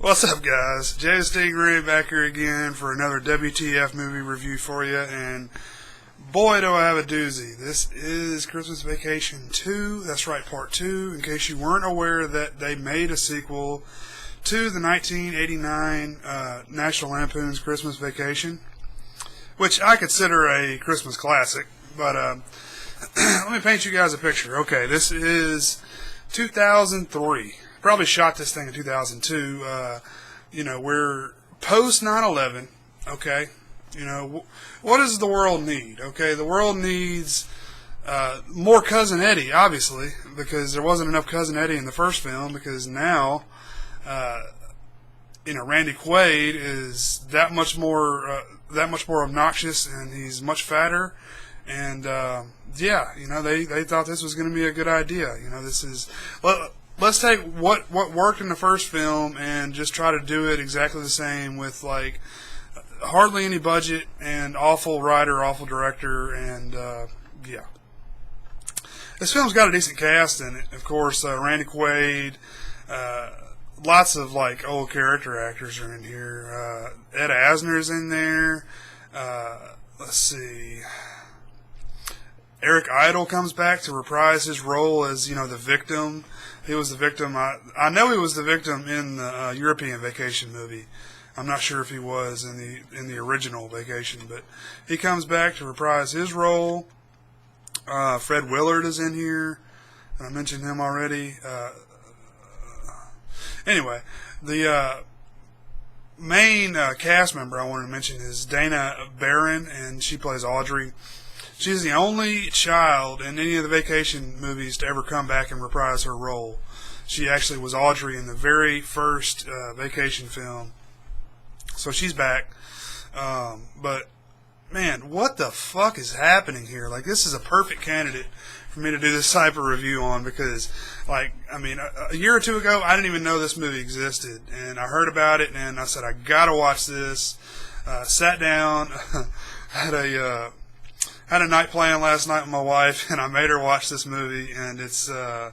What's up, guys? Jaythestingray back here again for another WTF movie review for you, and boy do I have a doozy. This is Christmas Vacation 2, that's right, Part 2, in case you weren't aware that they made a sequel to the 1989 National Lampoon's Christmas Vacation, which I consider a Christmas classic, but let me paint you guys a picture. Okay, this is 2003. Probably shot this thing in 2002. We're post 9/11. Okay, what does the world need? Okay, the world needs more Cousin Eddie, obviously, because there wasn't enough Cousin Eddie in the first film. Because now, Randy Quaid is that much more obnoxious, and he's much fatter, and they thought this was going to be a good idea. This is let's take what worked in the first film and just try to do it exactly the same with like hardly any budget and awful writer, awful director, and this film's got a decent cast in it. Of course, Randy Quaid, lots of like old character actors are in here. Ed Asner's in there. Let's see. Eric Idle comes back to reprise his role as the victim. He was the victim. I know he was the victim in the European Vacation movie. I'm not sure if he was in the original Vacation, but he comes back to reprise his role. Fred Willard is in here. I mentioned him already. Anyway, the main cast member I wanted to mention is Dana Barron, and she plays Audrey. She's the only child in any of the Vacation movies to ever come back and reprise her role. She actually was Audrey in the very first Vacation film. So she's back. But, man, what the fuck is happening here? Like, this is a perfect candidate for me to do this type of review on because, a year or two ago, I didn't even know this movie existed. And I heard about it, and I said, I gotta watch this. Sat down, had a night plan last night with my wife, and I made her watch this movie, and I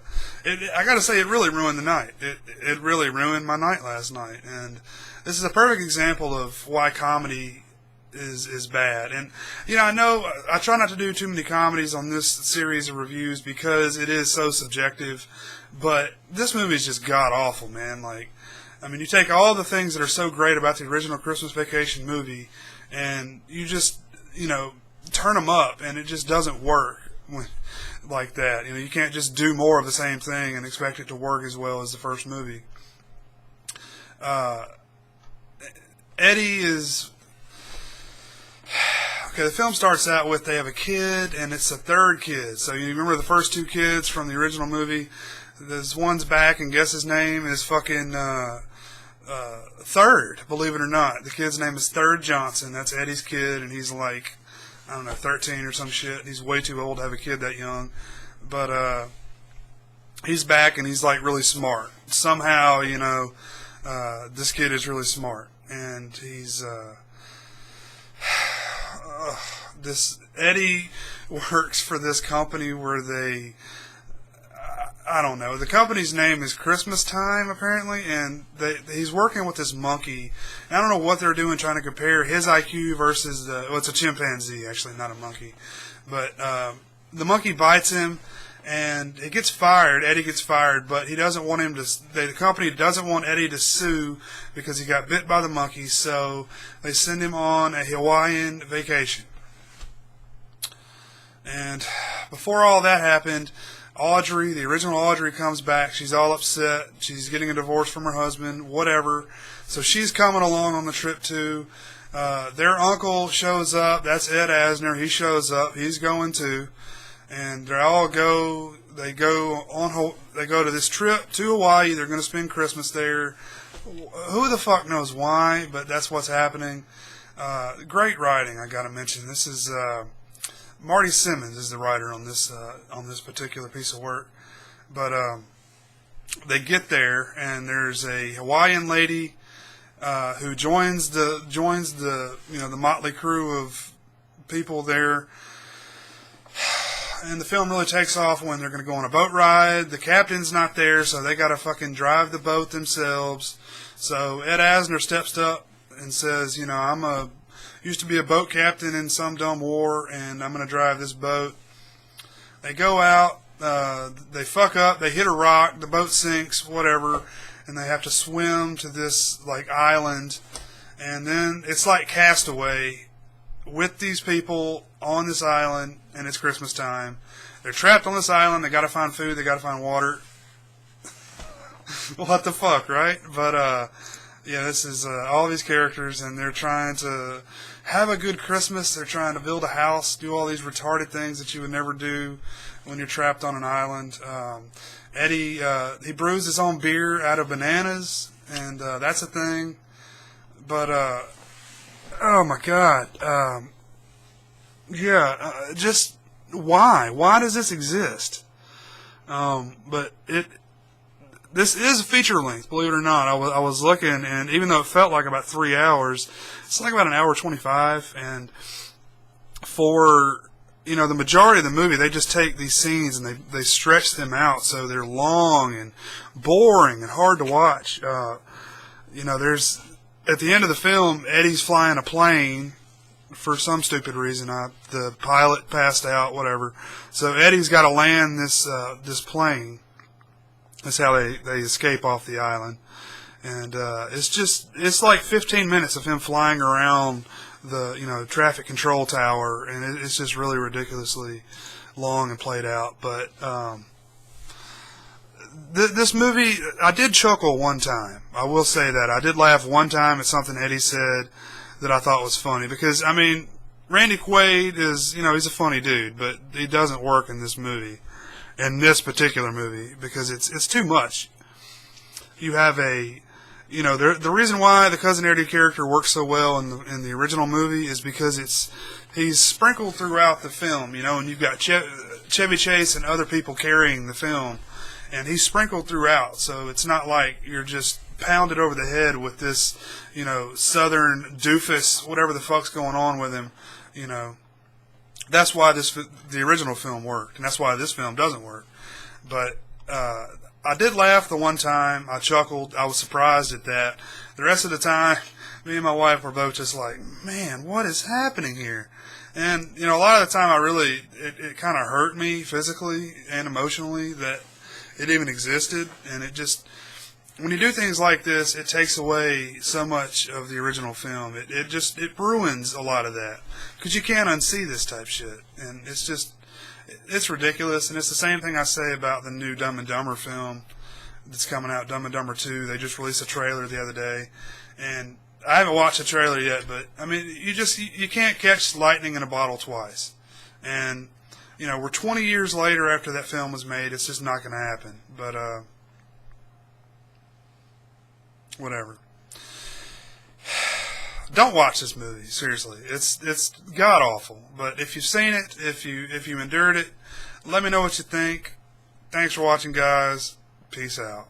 gotta say, it really ruined the night. It really ruined my night last night, and this is a perfect example of why comedy is bad. And, I know I try not to do too many comedies on this series of reviews because it is so subjective, but this movie is just god-awful, man. You take all the things that are so great about the original Christmas Vacation movie, and you just, turn them up, and it just doesn't work like that. You can't just do more of the same thing and expect it to work as well as the first movie. Eddie is... Okay, the film starts out with they have a kid, and it's a third kid. So you remember the first two kids from the original movie? This one's back, and guess his name is fucking Third, believe it or not. The kid's name is Third Johnson. That's Eddie's kid, and he's like, I don't know, 13 or some shit. He's way too old to have a kid that young. But he's back, and he's like really smart. Somehow, this kid is really smart. And he's this Eddie works for this company where they, I don't know, the company's name is Christmas Time apparently, and he's working with this monkey. And I don't know what they're doing, trying to compare his IQ versus it's a chimpanzee actually, not a monkey, but the monkey bites him and he gets fired. Eddie gets fired, but he doesn't want him to. The company doesn't want Eddie to sue because he got bit by the monkey. So they send him on a Hawaiian vacation. And before all that happened, Audrey, the original Audrey, comes back. She's all upset. She's getting a divorce from her husband, whatever. So she's coming along on the trip too. Their uncle shows up. That's Ed Asner. He shows up. He's going too. And they all go. They go to this trip to Hawaii. They're going to spend Christmas there. Who the fuck knows why? But that's what's happening. Great writing, I got to mention. This is Marty Simmons is the writer on this particular piece of work. But they get there, and there's a Hawaiian lady who joins the the motley crew of people there. and the film really takes off when they're going to go on a boat ride. The captain's not there, so they got to fucking drive the boat themselves. So Ed Asner steps up and says, you know, used to be a boat captain in some dumb war, and I'm going to drive this boat. They go out, they fuck up, they hit a rock, the boat sinks, whatever, and they have to swim to this, like, island. And then it's like Castaway with these people on this island, and it's Christmas time. They're trapped on this island, they gotta find food, they gotta find water. What the fuck, right? But, yeah, this is all these characters, and they're trying to have a good Christmas. They're trying to build a house, do all these retarded things that you would never do when you're trapped on an island. Eddie, he brews his own beer out of bananas, and that's a thing. But, oh my God. Just why? Why does this exist? But this is feature length, believe it or not. I was looking, and even though it felt like about 3 hours, it's like about an hour 25. And for, you know, the majority of the movie, they just take these scenes and they stretch them out so they're long and boring and hard to watch. You know, there's at the end of the film, Eddie's flying a plane for some stupid reason. The pilot passed out, whatever. So Eddie's got to land this plane. That's how they escape off the island. And it's like 15 minutes of him flying around the, you know, traffic control tower, and it's just really ridiculously long and played out. But this movie, I did chuckle one time. I will say that. I did laugh one time at something Eddie said that I thought was funny. Because, I mean, Randy Quaid is, you know, he's a funny dude, but he doesn't work in this movie. In this particular movie, because it's too much. You have you know, the reason why the Cousin Eddie character works so well in the original movie is because he's sprinkled throughout the film, you know, and you've got Chevy Chase and other people carrying the film, and he's sprinkled throughout, so it's not like you're just pounded over the head with this, you know, southern doofus, whatever the fuck's going on with him, you know. That's why the original film worked, and that's why this film doesn't work. But I did laugh the one time. I chuckled. I was surprised at that. The rest of the time, me and my wife were both just like, man, what is happening here? And, you know, a lot of the time it kind of hurt me physically and emotionally that it even existed. And it just, when you do things like this, it takes away so much of the original film. It ruins a lot of that. Because you can't unsee this type shit. And it's ridiculous. And it's the same thing I say about the new Dumb and Dumber film that's coming out, Dumb and Dumber 2. They just released a trailer the other day. And I haven't watched the trailer yet, but, I mean, you can't catch lightning in a bottle twice. And, you know, we're 20 years later after that film was made. It's just not going to happen. But, whatever. Don't watch this movie, seriously. It's god awful. But if you've seen it, if you endured it, let me know what you think. Thanks for watching, guys. Peace out.